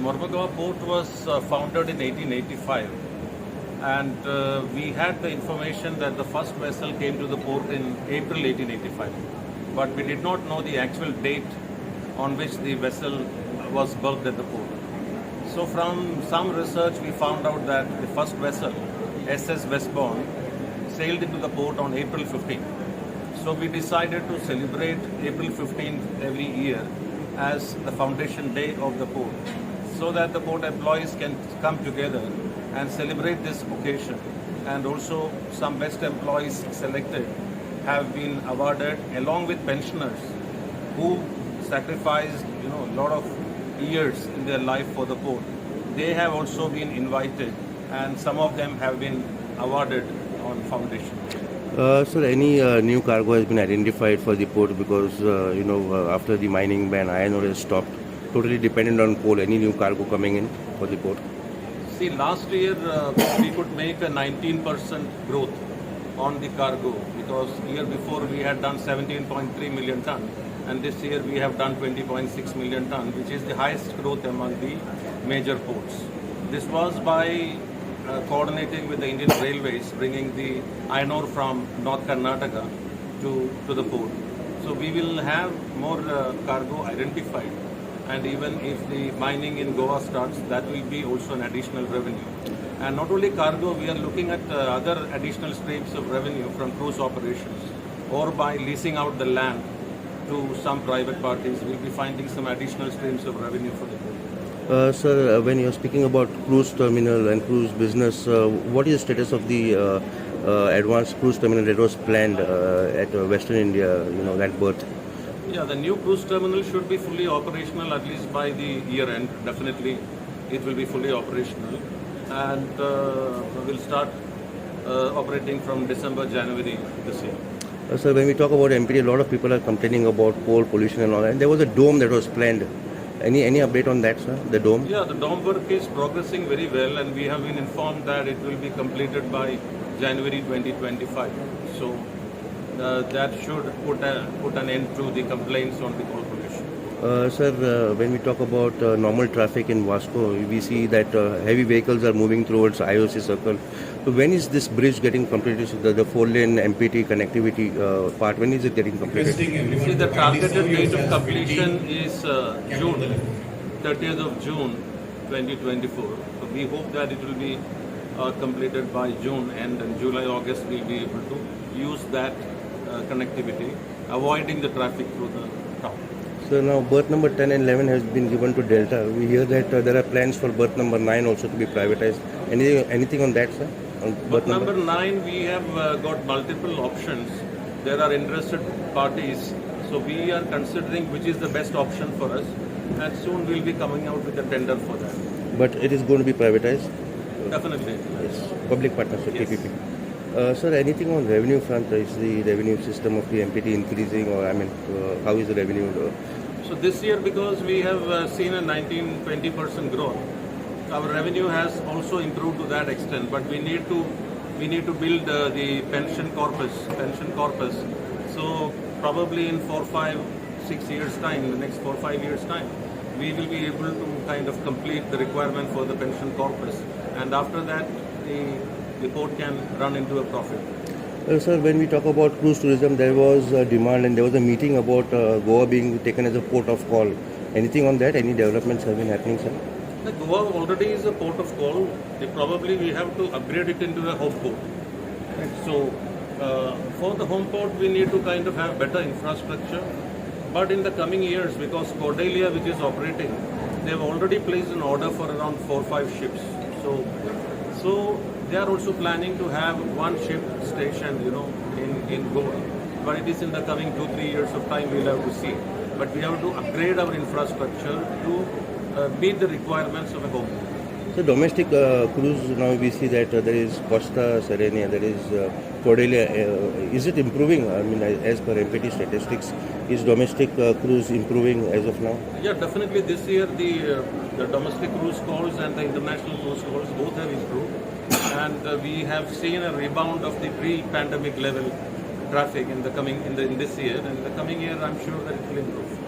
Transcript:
Mormugao port was founded in 1885, and we had the information that the first vessel came to the port in April 1885, but we did not know the actual date on which the vessel was berthed at the port. So from some research we found out that the first vessel, SS Westbourne, sailed into the port on April 15th. So we decided to celebrate April 15th every year as the foundation day of the port, so that the port employees can come together and celebrate this occasion. And also some best employees selected have been awarded along with pensioners who sacrificed a lot of years in their life for the port. They have also been invited, and some of them have been awarded on foundation. So any new cargo has been identified for the port because after the mining ban, iron ore has stopped. Totally dependent on coal. Any new cargo coming in for the port? See, last year we could make a 19% growth on the cargo, because year before we had done 17.3 million ton, and this year we have done 20.6 million ton, which is the highest growth among the major ports. This was by coordinating with the Indian Railways, bringing the iron ore from North Karnataka to the port. So we will have more cargo identified, and even if the mining in Goa starts, that will be also an additional revenue. And not only cargo, we are looking at other additional streams of revenue from cruise operations, or by leasing out the land to some private parties. We'll be finding some additional streams of revenue for the port. Sir, when you're speaking about cruise terminal and cruise business, what is the status of the advanced cruise terminal that was planned at Western India, that Berth? Yeah, the new cruise terminal should be fully operational at least by the year end. Definitely it will be fully operational, and we'll start operating from December, January this year. Sir, when we talk about MPT, a lot of people are complaining about coal pollution and all that. And there was a dome that was planned. Any update on that, sir? The dome? Yeah, the dome work is progressing very well, and we have been informed that it will be completed by January 2025. So that should put an end to the complaints on the coal pollution. Sir, when we talk about normal traffic in Vasco, we see that heavy vehicles are moving towards IOC circle. So when is this bridge getting completed? So the 4-lane MPT connectivity part, when is it getting completed? See, the targeted date of completion is June, 30th of June 2024. So we hope that it will be completed by June, and in July, August we'll be able to use that connectivity, avoiding the traffic through the town. So now berth number 10 and 11 has been given to Delta. We hear that there are plans for berth number 9 also to be privatized. Anything on that, sir? On berth number 9, we have got multiple options. There are interested parties. So we are considering which is the best option for us, and soon we'll be coming out with a tender for that. But it is going to be privatized? Definitely. Yes. Public partnership, Yes. PPP. Sir, anything on revenue front? Is the revenue system of the MPT increasing, or how is the revenue? So this year, because we have seen a 19-20% growth, our revenue has also improved to that extent. But we need to build the pension corpus. So probably in 4, 5, 6 years time, in the next 4, 5 years time, we will be able to kind of complete the requirement for the pension corpus, and after that the port can run into a profit. Sir, when we talk about cruise tourism, there was a demand and there was a meeting about Goa being taken as a port of call. Anything on that? Any developments have been happening, sir? The Goa already is a port of call. Probably we have to upgrade it into a home port. So for the home port, we need to kind of have better infrastructure. But in the coming years, because Cordelia, which is operating, they have already placed an order for around 4 or 5 ships. So they are also planning to have one ship stationed, in Goa. But it is in the coming 2-3 years of time we'll have to see. But we have to upgrade our infrastructure to meet the requirements of a home port. So domestic cruise, now we see that there is Costa Serenia, there is Cordelia. Is it improving? I mean, as per MPT statistics, is domestic cruise improving as of now? Yeah, definitely this year the domestic cruise calls and the international cruise calls both have improved. And we have seen a rebound of the pre-pandemic level traffic in this year. And in the coming year, I'm sure that it will improve.